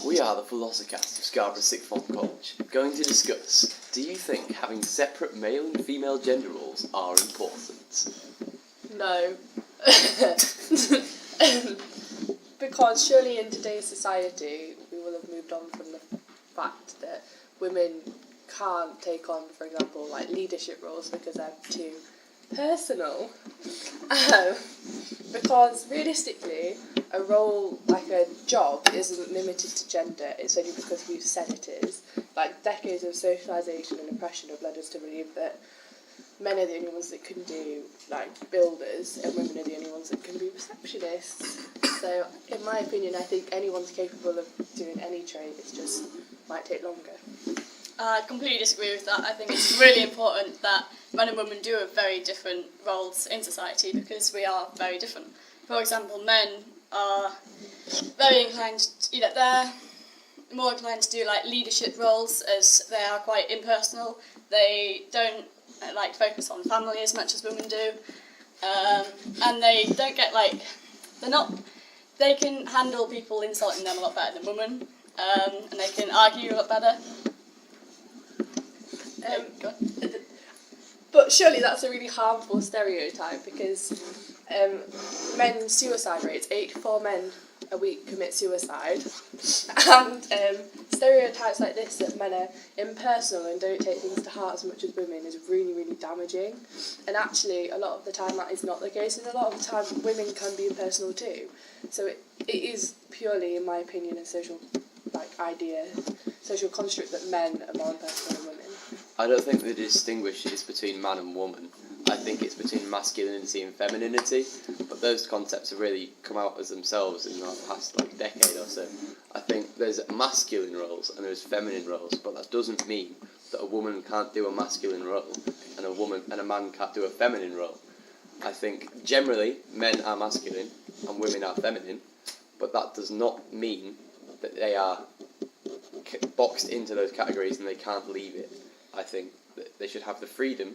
We are the PhilosoCast of Scarborough Sixth Form College, going to discuss, do you think having separate male and female gender roles are important? No. Because surely in today's society we will have moved on from the fact that women can't take on, for example, like leadership roles because they're too personal. Because realistically, a role like a job isn't limited to gender, it's only because we've said it is. Like, decades of socialisation and oppression have led us to believe that men are the only ones that can do, like, builders, and women are the only ones that can be receptionists. So, in my opinion, I think anyone's capable of doing any trade, it just might take longer. I completely disagree with that. I think it's really important that men and women do have very different roles in society because we are very different. For example, men are very inclined, they're more inclined to do like leadership roles as they are quite impersonal. They don't focus on family as much as women do, and they don't get they can handle people insulting them a lot better than women, and they can argue a lot better. But surely that's a really harmful stereotype because men's suicide rates, 84 men a week commit suicide, and stereotypes like this that men are impersonal and don't take things to heart as much as women is really, really damaging. And actually, a lot of the time that is not the case, and a lot of the time women can be impersonal too. So it is purely, in my opinion, a social construct that men are more impersonal than women. I don't think the distinguish is between man and woman. I think it's between masculinity and femininity, but those concepts have really come out as themselves in the past decade or so. I think there's masculine roles and there's feminine roles, but that doesn't mean that a woman can't do a masculine role and a man can't do a feminine role. I think generally men are masculine and women are feminine, but that does not mean that they are boxed into those categories and they can't leave it. I think that they should have the freedom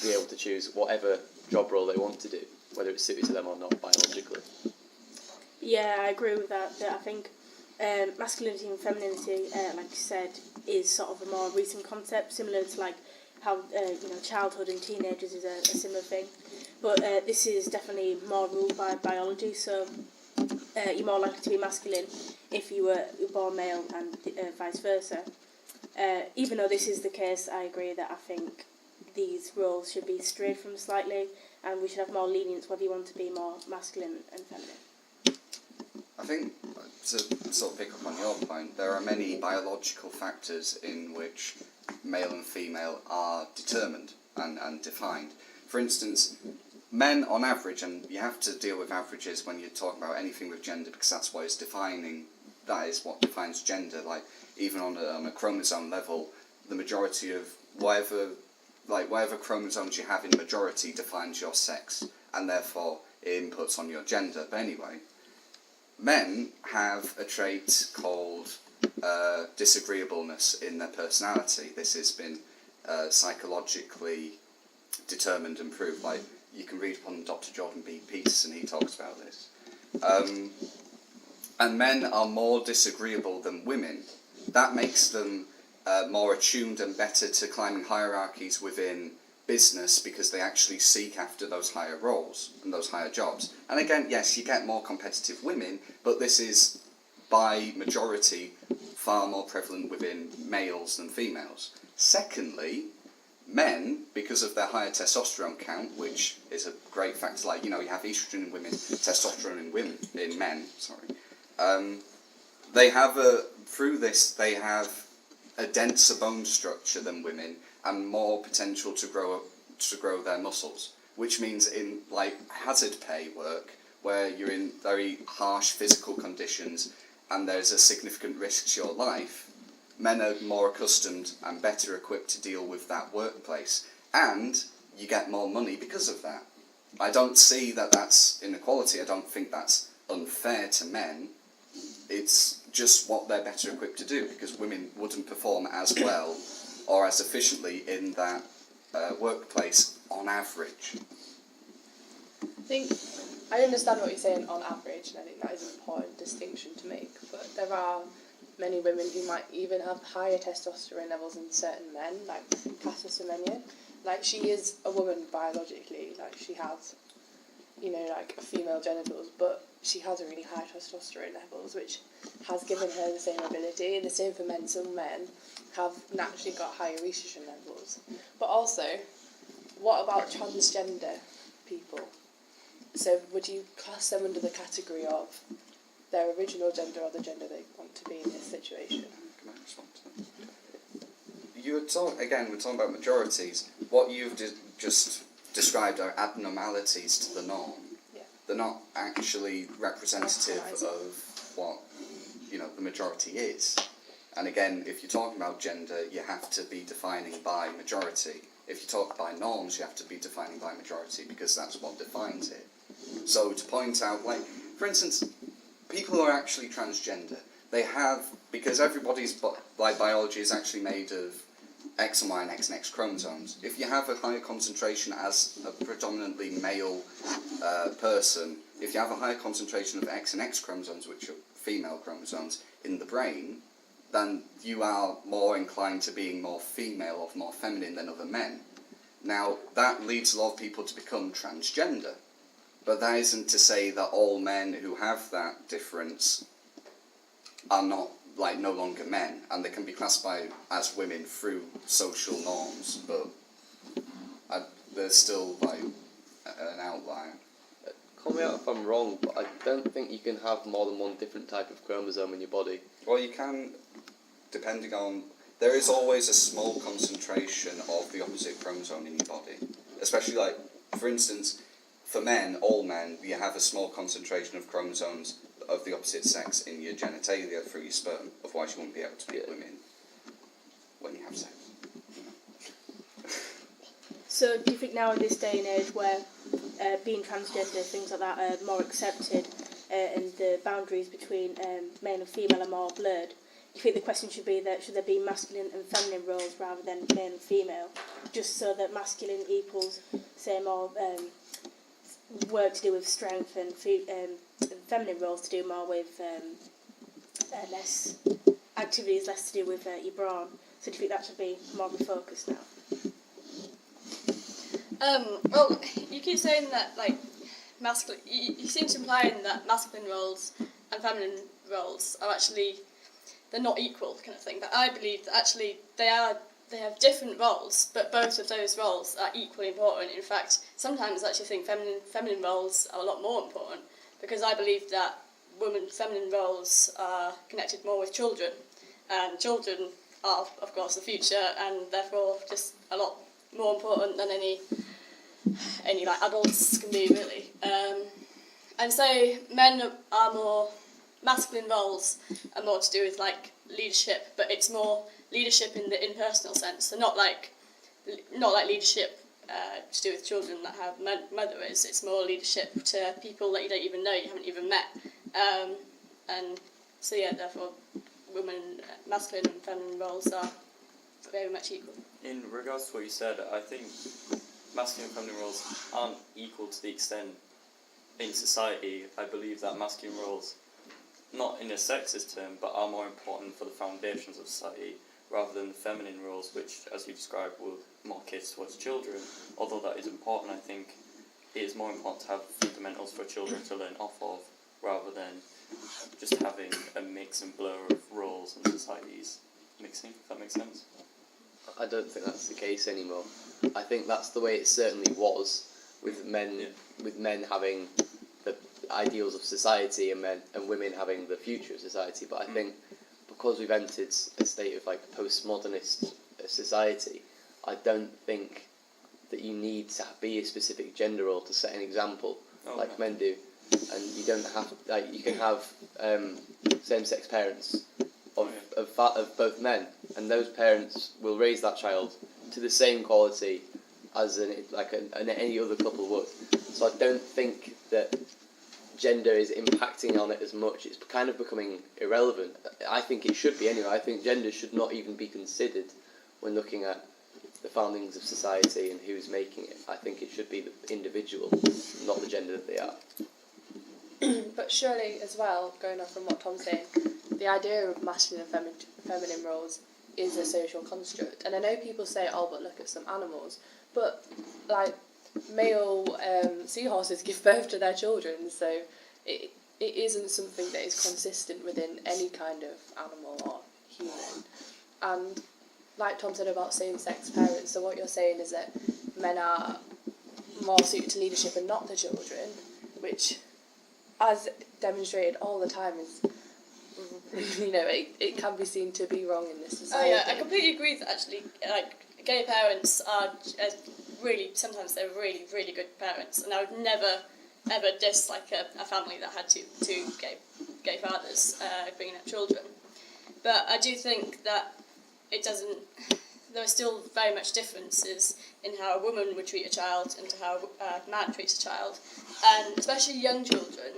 to be able to choose whatever job role they want to do, whether it's suited to them or not biologically. Yeah, I agree with that. I think masculinity and femininity, like you said, is sort of a more recent concept, similar to how childhood and teenagers is a similar thing. But this is definitely more ruled by biology, so you're more likely to be masculine if you were born male and vice versa. Even though this is the case, I agree that I think these roles should be strayed from slightly, and we should have more lenience whether you want to be more masculine and feminine. I think, to sort of pick up on your point, there are many biological factors in which male and female are determined and defined. For instance, men on average, and you have to deal with averages when you're talking about anything with gender because that's what is defining, that is what defines gender. Like, even on a chromosome level, the majority of whatever chromosomes you have in majority defines your sex, and therefore it inputs on your gender. But anyway, men have a trait called disagreeableness in their personality. This has been psychologically determined and proved. Like, you can read upon Dr. Jordan B. Peterson, he talks about this. And men are more disagreeable than women. That makes them more attuned and better to climbing hierarchies within business because they actually seek after those higher roles and those higher jobs. And again, yes, you get more competitive women, but this is, by majority, far more prevalent within males than females. Secondly, men, because of their higher testosterone count, which is a great factor, you have estrogen in women, testosterone in men, they have through this, they have a denser bone structure than women and more potential to grow their muscles, which means in hazard pay work where you're in very harsh physical conditions and there's a significant risk to your life, men are more accustomed and better equipped to deal with that workplace, and you get more money because of that. I don't see that that's inequality. I don't think that's unfair to men. It's just what they're better equipped to do, because women wouldn't perform as well or as efficiently in that workplace on average. I understand what you're saying on average, and I think that is an important distinction to make, but there are many women who might even have higher testosterone levels than certain men, like Caster Semenya. Like, she is a woman biologically, like, she has, you know, like, female genitals, but she has really high testosterone levels, which has given her the same ability. And the same for men. Some men have naturally got higher estrogen levels. But also, what about transgender people? So would you class them under the category of their original gender or the gender they want to be in this situation? Can I respond to that? We're talking about majorities. What you've just described are abnormalities to the norm. Yeah. They're not actually representative of what, you know, the majority is. And again, if you're talking about gender, you have to be defining by majority. If you talk by norms, you have to be defining by majority, because that's what defines it. So to point out, like, for instance, people who are actually transgender, they have, because everybody's biology is actually made of X and Y and X and X chromosomes. If you have a higher concentration as a predominantly male person, if you have a higher concentration of X and X chromosomes, which are female chromosomes, in the brain, then you are more inclined to being more female or more feminine than other men. Now, that leads a lot of people to become transgender. But that isn't to say that all men who have that difference are not, like, no longer men, and they can be classified as women through social norms, but they're still, like, an outlier. Call me out if I'm wrong, but I don't think you can have more than one different type of chromosome in your body. Well, you can, depending on... There is always a small concentration of the opposite chromosome in your body. Especially, like, for instance, for men, all men, you have a small concentration of chromosomes of the opposite sex in your genitalia through your sperm. Otherwise, you wouldn't be able to be women when you have sex. So do you think now in this day and age where being transgender, things like that are more accepted and the boundaries between male and female are more blurred, do you think the question should be that should there be masculine and feminine roles rather than male and female, just so that masculine equals, say, more work to do with strength and feminine roles to do more with less activities, less to do with your brawn? So do you think that should be more of a focus now? Well, you keep saying that, like, masculine. You seem to imply that masculine roles and feminine roles are actually, they're not equal, kind of thing. But I believe that actually they have different roles, but both of those roles are equally important. In fact, sometimes I actually think feminine roles are a lot more important, because I believe that feminine roles are connected more with children, and children are, of course, the future, and therefore just a lot more important than any like adults can be, really. And so men are more, masculine roles are more to do with, like, leadership, but it's more leadership in the impersonal sense. So not like leadership to do with children that have mothers. It's more leadership to people that you don't even know, you haven't even met. And so yeah, therefore, masculine and feminine roles are very much equal. In regards to what you said, I think masculine and feminine roles aren't equal to the extent in society. I believe that masculine roles, not in a sexist term, but are more important for the foundations of society, rather than feminine roles, which, as you described, will more cater towards children. Although that is important, I think it is more important to have fundamentals for children to learn off of, rather than just having a mix and blur of roles and societies mixing, if that makes sense. I don't think that's the case anymore. I think that's the way it certainly was, with men having the ideals of society and women having the future of society. But I think because we've entered a state of, like, postmodernist society, I don't think that you need to be a specific gender role to set an example like men do. And you don't have, like, you can have same-sex parents of both men, and those parents will raise that child to the same quality as any other couple would. So I don't think that gender is impacting on it as much. It's kind of becoming irrelevant. I think it should be anyway. I think gender should not even be considered when looking at the foundings of society and who's making it. I think it should be the individual, not the gender that they are. But surely, as well, going on from what Tom's saying, the idea of masculine and feminine roles is a social construct. And I know people say, oh, but look at some animals. But, like, male seahorses give birth to their children, so it isn't something that is consistent within any kind of animal or human. And like Tom said about same-sex parents, so what you're saying is that men are more suited to leadership and not the children, which, as demonstrated all the time, is, you know, it can be seen to be wrong in this Oh society. yeah, I completely agree that actually, like, gay parents are really, sometimes they're really, really good parents, and I would never, ever diss, like, a family that had two gay fathers bringing up children. But I do think that there are still very much differences in how a woman would treat a child and to how a man treats a child. And especially young children,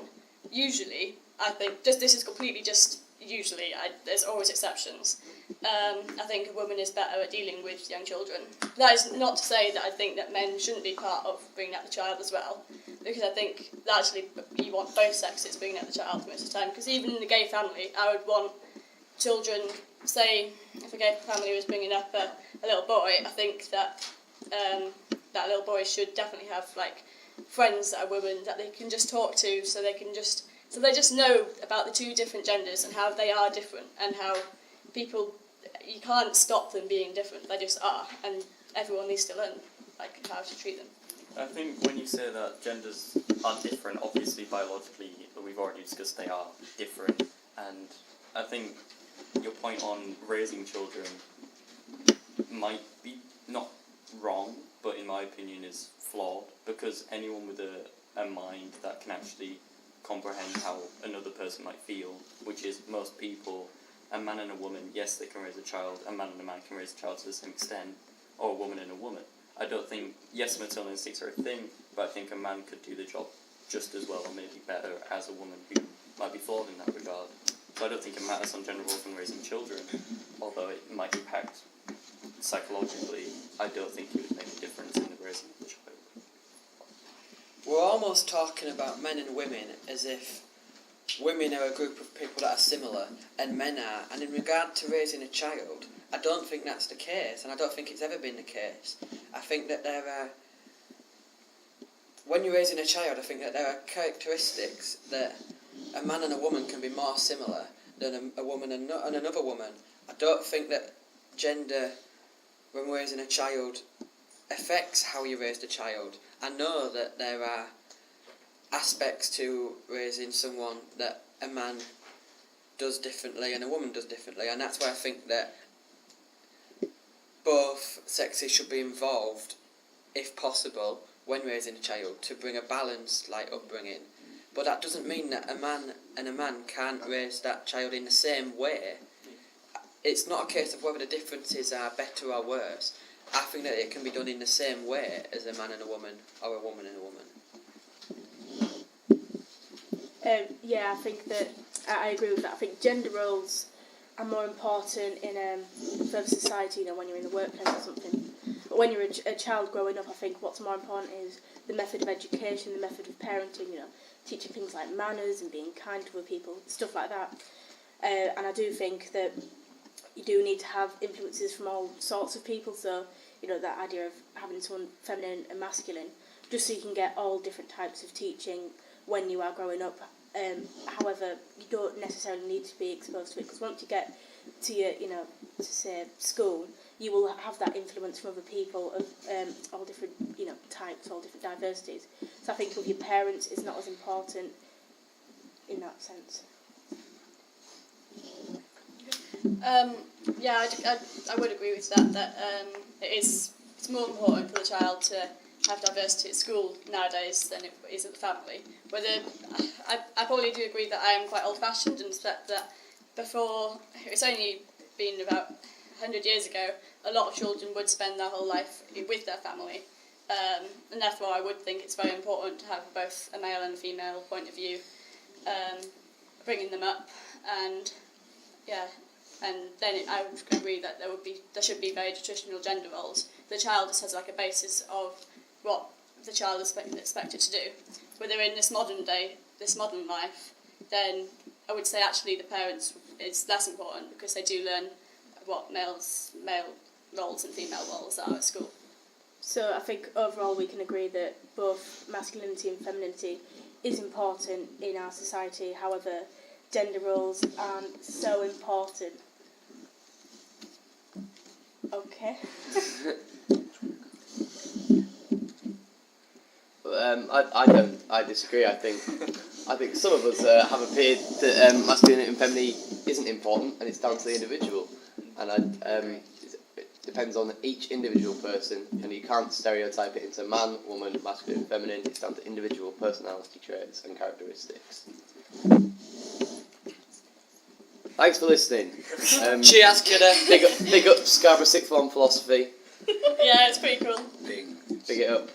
usually, I think, this is completely just usually, there's always exceptions. I think a woman is better at dealing with young children. That is not to say that I think that men shouldn't be part of bringing up the child as well, because I think that actually you want both sexes bringing up the child most of the time, because even in the gay family, I would want children, say, if a gay family was bringing up a little boy, I think that that little boy should definitely have, like, friends that are women that they can just talk to, so they just know about the two different genders and how they are different, and how people, you can't stop them being different, they just are, and everyone needs to learn, like, how to treat them. I think when you say that genders are different, obviously biologically, we've already discussed they are different, and I think your point on raising children might be not wrong, but in my opinion is flawed, because anyone with a mind that can actually comprehend how another person might feel, which is most people, a man and a woman, yes, they can raise a child, a man and a man can raise a child to the same extent, or a woman and a woman. I don't think, yes, maternal instincts are a thing, but I think a man could do the job just as well, or maybe better, as a woman who might be flawed in that regard. So I don't think it matters on gender roles when raising children, although it might impact psychologically. I don't think it would make a difference in the raising of the child. We're almost talking about men and women as if women are a group of people that are similar and men are, and in regard to raising a child, I don't think that's the case, and I don't think it's ever been the case. I think that when you're raising a child, I think that there are characteristics that a man and a woman can be more similar than a woman and another woman. I don't think that gender, when raising a child, affects how you raise the child. I know that there are aspects to raising someone that a man does differently and a woman does differently, and that's why I think that both sexes should be involved, if possible, when raising a child, to bring a balanced, like, upbringing. But that doesn't mean that a man and a man can't raise that child in the same way. It's not a case of whether the differences are better or worse. I think that it can be done in the same way as a man and a woman, or a woman and a woman. Yeah, I think that I agree with that. I think gender roles are more important in further society, you know, when you're in the workplace or something. But when you're a child growing up, I think what's more important is the method of education, the method of parenting, you know, teaching things like manners and being kind to other people, stuff like that. And I do think that you do need to have influences from all sorts of people, so, you know, that idea of having someone feminine and masculine, just so you can get all different types of teaching when you are growing up. However, you don't necessarily need to be exposed to it, because once you get to your, you know, to say school, you will have that influence from other people of all different, you know, types, all different diversities. So I think with your parents is not as important in that sense. Yeah, I would agree with that it's more important for the child to have diversity at school nowadays than it is at the family. Whether I probably do agree that I am quite old-fashioned and that before, it's only been about 100 years ago, a lot of children would spend their whole life with their family, and therefore I would think it's very important to have both a male and a female point of view, bringing them up, and yeah. And then I would agree that there should be very traditional gender roles. The child just has like a basis of what the child is expected to do. Whether in this modern day, this modern life, then I would say actually the parents it's less important because they do learn what male roles and female roles are at school. So I think overall we can agree that both masculinity and femininity is important in our society. However, gender roles aren't so important. Okay. I disagree. I think some of us have appeared that masculinity and femininity isn't important, and it's down to the individual. And it depends on each individual person, and you can't stereotype it into man, woman, masculine, feminine. It's down to individual personality traits and characteristics. Thanks for listening. Cheers, kiddo. Big up Scarborough Sixth Form Philosophy. Yeah, it's pretty cool. Being Big it up.